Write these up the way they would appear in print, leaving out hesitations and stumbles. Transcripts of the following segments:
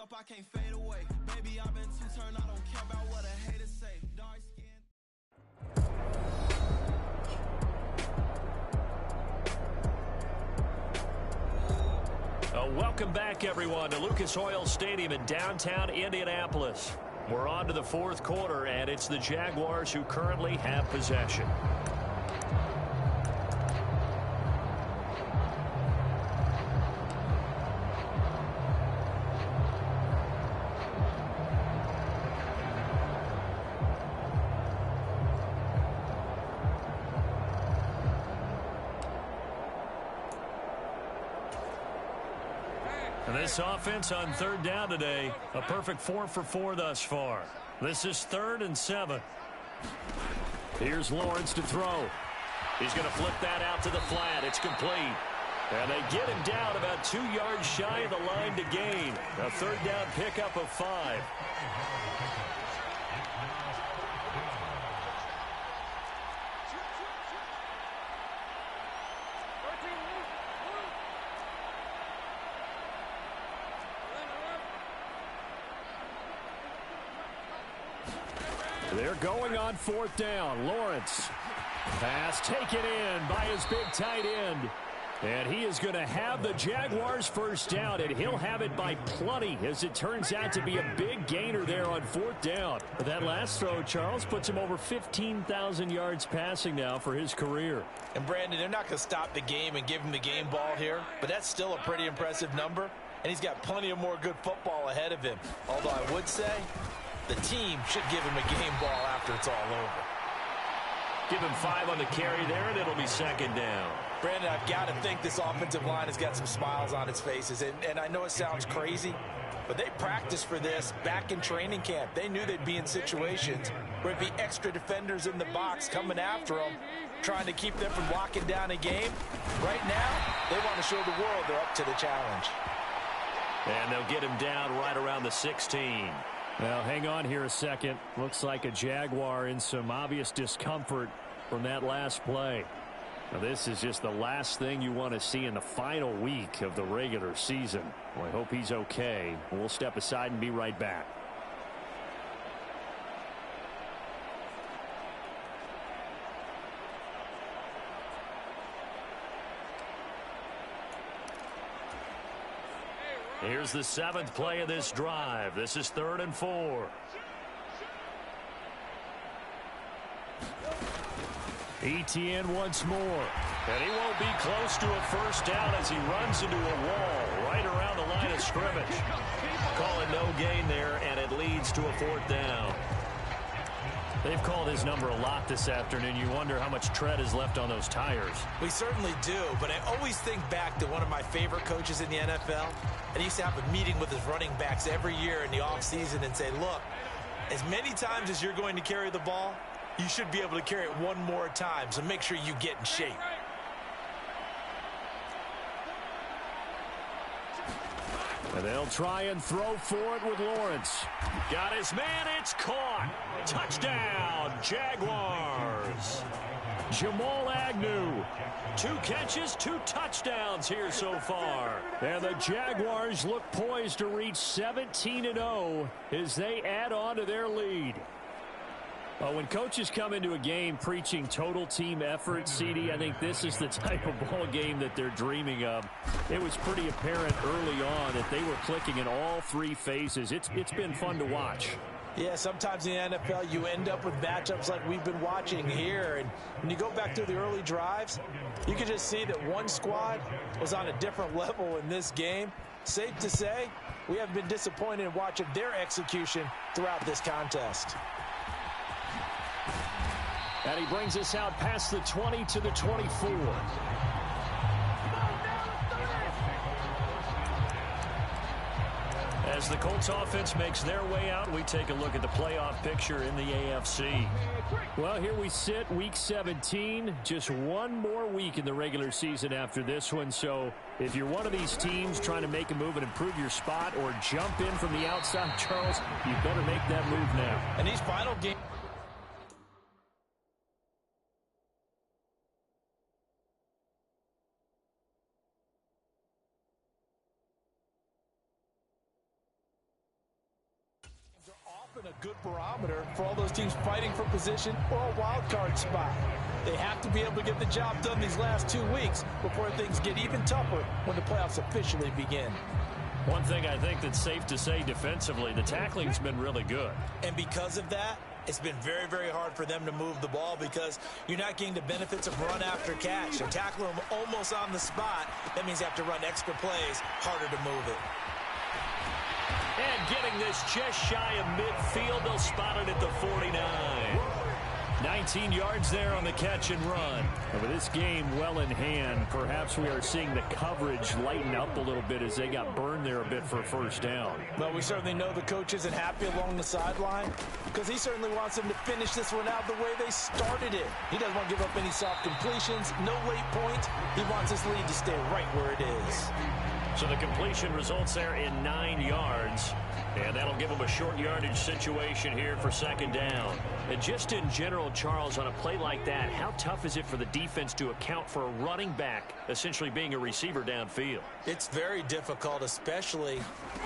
up, I can't fade away. Baby, I've been too turned, I don't care about what a hater say. Dark skin. Welcome back, everyone, to Lucas Oil Stadium in downtown Indianapolis. We're on to the fourth quarter, and it's the Jaguars who currently have possession. This offense on third down today, a perfect 4 for 4 thus far. This is 3rd and 7. Here's Lawrence to throw. He's going to flip that out to the flat. It's complete. And they get him down about 2 yards shy of the line to gain. A third down pickup of 5. They're going on 4th down. Lawrence. Pass taken in by his big tight end. And he is going to have the Jaguars first down, and he'll have it by plenty, as it turns out to be a big gainer there on 4th down. But that last throw, Charles, puts him over 15,000 yards passing now for his career. And, Brandon, they're not going to stop the game and give him the game ball here, but that's still a pretty impressive number, and he's got plenty of more good football ahead of him. Although I would say the team should give him a game ball after it's all over. Give him 5 on the carry there, and it'll be 2nd down. Brandon, I've got to think this offensive line has got some smiles on its faces. And I know it sounds crazy, but they practiced for this back in training camp. They knew they'd be in situations where it'd be extra defenders in the box coming after them, trying to keep them from locking down a game. Right now, they want to show the world they're up to the challenge. And they'll get him down right around the 16. Well, hang on here a second. Looks like a Jaguar in some obvious discomfort from that last play. Now, this is just the last thing you want to see in the final week of the regular season. Well, I hope he's okay. We'll step aside and be right back. Here's the 7th play of this drive. This is 3rd and 4. Etienne once more. And he won't be close to a first down as he runs into a wall right around the line of scrimmage. Call it no gain there, and it leads to a 4th down. They've called his number a lot this afternoon. You wonder how much tread is left on those tires. We certainly do, but I always think back to one of my favorite coaches in the NFL. And he used to have a meeting with his running backs every year in the offseason and say, look, as many times as you're going to carry the ball, you should be able to carry it one more time, so make sure you get in shape. And they'll try and throw for it with Lawrence. Got his man, it's caught. Touchdown, Jaguars. Jamal Agnew. 2 catches, 2 touchdowns here so far. And the Jaguars look poised to reach 17-0 as they add on to their lead. When coaches come into a game preaching total team effort, CD, I think this is the type of ball game that they're dreaming of. It was pretty apparent early on that they were clicking in all 3 phases. It's been fun to watch. Yeah, sometimes in the NFL you end up with matchups like we've been watching here. And when you go back through the early drives, you can just see that one squad was on a different level in this game. Safe to say, we have been disappointed in watching their execution throughout this contest. And he brings us out past the 20 to the 24. As the Colts offense makes their way out, we take a look at the playoff picture in the AFC. Well, here we sit, week 17. Just one more week in the regular season after this one. So if you're one of these teams trying to make a move and improve your spot or jump in from the outside, Charles, you better make that move now. And these final games. often a good barometer for all those teams fighting for position or a wild card spot. They have to be able to get the job done these last 2 weeks before things get even tougher when the playoffs officially begin. One thing I think that's safe to say defensively, the tackling's been really good. And because of that, it's been very, very hard for them to move the ball because you're not getting the benefits of run after catch. They're tackling them almost on the spot. That means you have to run extra plays, harder to move it. And getting this just shy of midfield, they'll spot it at the 49. 19 yards there on the catch and run. And with this game well in hand, perhaps we are seeing the coverage lighten up a little bit as they got burned there a bit for a first down. Well, we certainly know the coach isn't happy along the sideline because he certainly wants them to finish this one out the way they started it. He doesn't want to give up any soft completions, no late points. He wants his lead to stay right where it is. So the completion results there in 9 yards. And that'll give them a short yardage situation here for second down. And just in general, Charles, on a play like that, how tough is it for the defense to account for a running back essentially being a receiver downfield? It's very difficult, especially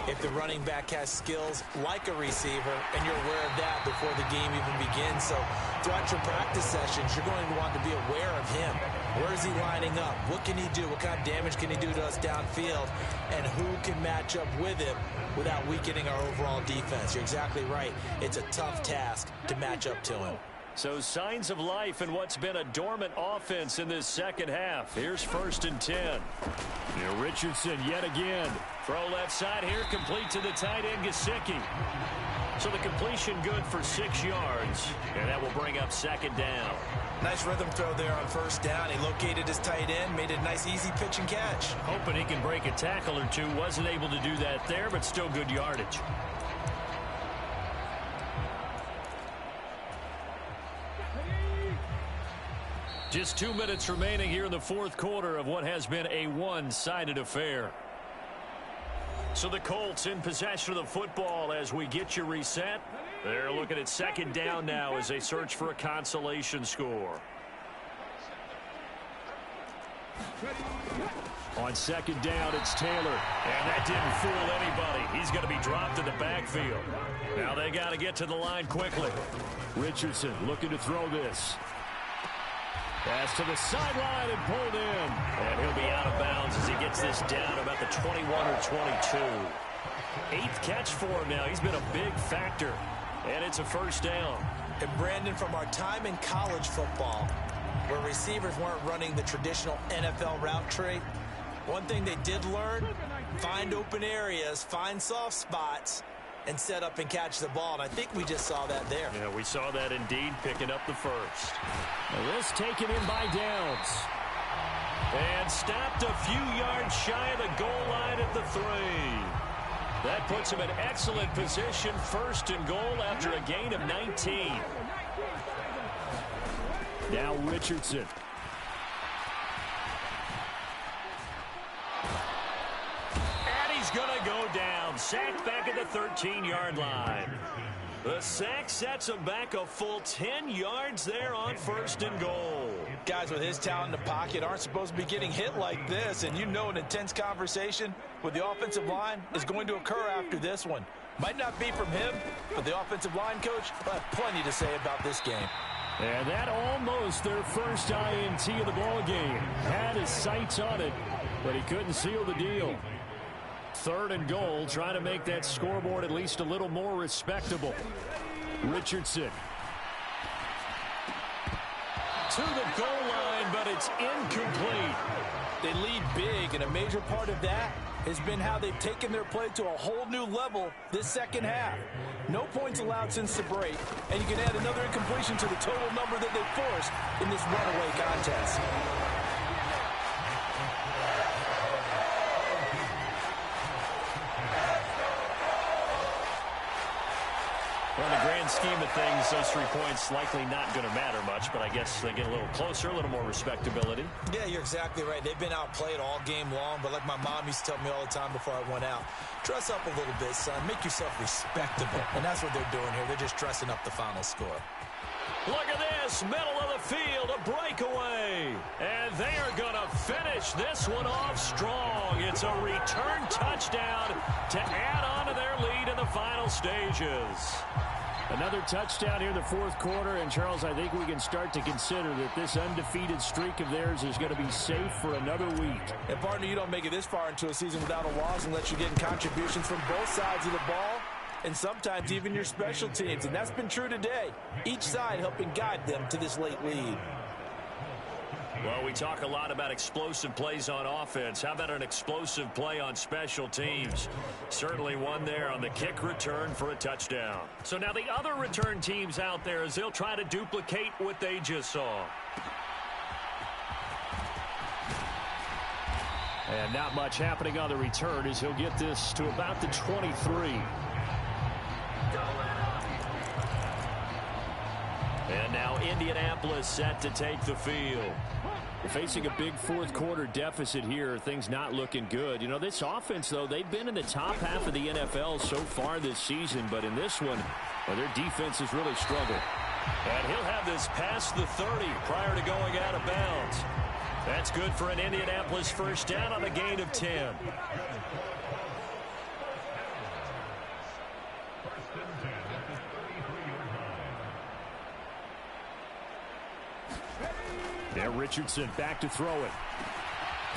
if the running back has skills like a receiver, and you're aware of that before the game even begins. So throughout your practice sessions, you're going to want to be aware of him. Where is he lining up? What can he do? What kind of damage can he do to us downfield? And who can match up with him without weakening our overall defense? You're exactly right. It's a tough task to match up to him. So signs of life in what's been a dormant offense in this second half. Here's 1st and 10. Now Richardson yet again. Throw left side here, complete to the tight end, Gesicki. So the completion good for 6 yards, and that will bring up second down. Nice rhythm throw there on first down. He located his tight end, made a nice easy pitch and catch. Hoping he can break a tackle or two. Wasn't able to do that there, but still good yardage. Just 2 minutes remaining here in the fourth quarter of what has been a one-sided affair. So the Colts in possession of the football as we get you reset. They're looking at second down now as they search for a consolation score. On second down, it's Taylor. And that didn't fool anybody. He's going to be dropped in the backfield. Now they got to get to the line quickly. Richardson looking to throw this. Pass to the sideline and pulled in. And he'll be out of bounds as he gets this down about the 21 or 22. 8th catch for him now. He's been a big factor. And it's a first down. And Brandon, from our time in college football, where receivers weren't running the traditional NFL route tree, one thing they did learn, find open areas, find soft spots, and set up and catch the ball. And I think we just saw that there. Yeah, we saw that indeed, picking up the first. Now this taken in by Downs. And stopped a few yards shy of the goal line at the 3. That puts him in excellent position, 1st and goal after a gain of 19. Now Richardson. And he's going to go down. Sacked back at the 13-yard line. The sack sets him back a full 10 yards there on 1st and goal. Guys with his talent in the pocket aren't supposed to be getting hit like this, and you know an intense conversation with the offensive line is going to occur after this one. Might not be from him, but the offensive line coach will have plenty to say about this game. And that almost their first INT of the ball game. Had his sights on it, but he couldn't seal the deal. 3rd and goal, trying to make that scoreboard at least a little more respectable. Richardson. To the goal line, but it's incomplete. They lead big, and a major part of that has been how they've taken their play to a whole new level this second half. No points allowed since the break, and you can add another incompletion to the total number that they forced in this runaway contest. Well, in the grand scheme of things, those 3 points likely not going to matter much, but I guess they get a little closer, a little more respectability. Yeah, you're exactly right. They've been outplayed all game long, but like my mom used to tell me all the time before I went out, dress up a little bit, son. Make yourself respectable. And that's what they're doing here. They're just dressing up the final score. Look at this, middle of the field, a breakaway. And they are going to finish this one off strong. It's a return touchdown to add on to their lead in the final stages. Another touchdown here in the fourth quarter, and Charles, I think we can start to consider that this undefeated streak of theirs is going to be safe for another week. And partner, you don't make it this far into a season without a loss unless you're getting contributions from both sides of the ball, and sometimes even your special teams, and that's been true today. Each side helping guide them to this late lead. Well, we talk a lot about explosive plays on offense. How about an explosive play on special teams? Certainly one there on the kick return for a touchdown. So now the other return teams out there as they'll try to duplicate what they just saw. And not much happening on the return as he'll get this to about the 23. And now Indianapolis set to take the field. We're facing a big fourth quarter deficit here. Things not looking good. You know, this offense, though, they've been in the top half of the NFL so far this season. But in this one, well, their defense has really struggled. And he'll have this past the 30 prior to going out of bounds. That's good for an Indianapolis first down on a gain of 10. There, Richardson back to throw it.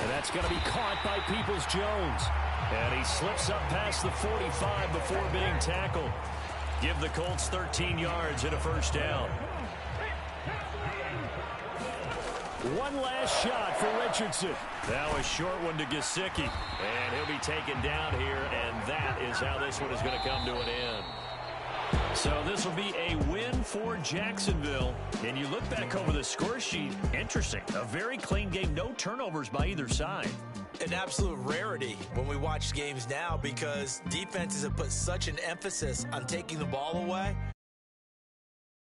And that's going to be caught by Peoples-Jones. And he slips up past the 45 before being tackled. Give the Colts 13 yards and a first down. One last shot for Richardson. Now a short one to Gesicki. And he'll be taken down here, and that is how this one is going to come to an end. So this will be a win for Jacksonville. And you look back over the score sheet, interesting. A very clean game, no turnovers by either side. An absolute rarity when we watch games now because defenses have put such an emphasis on taking the ball away.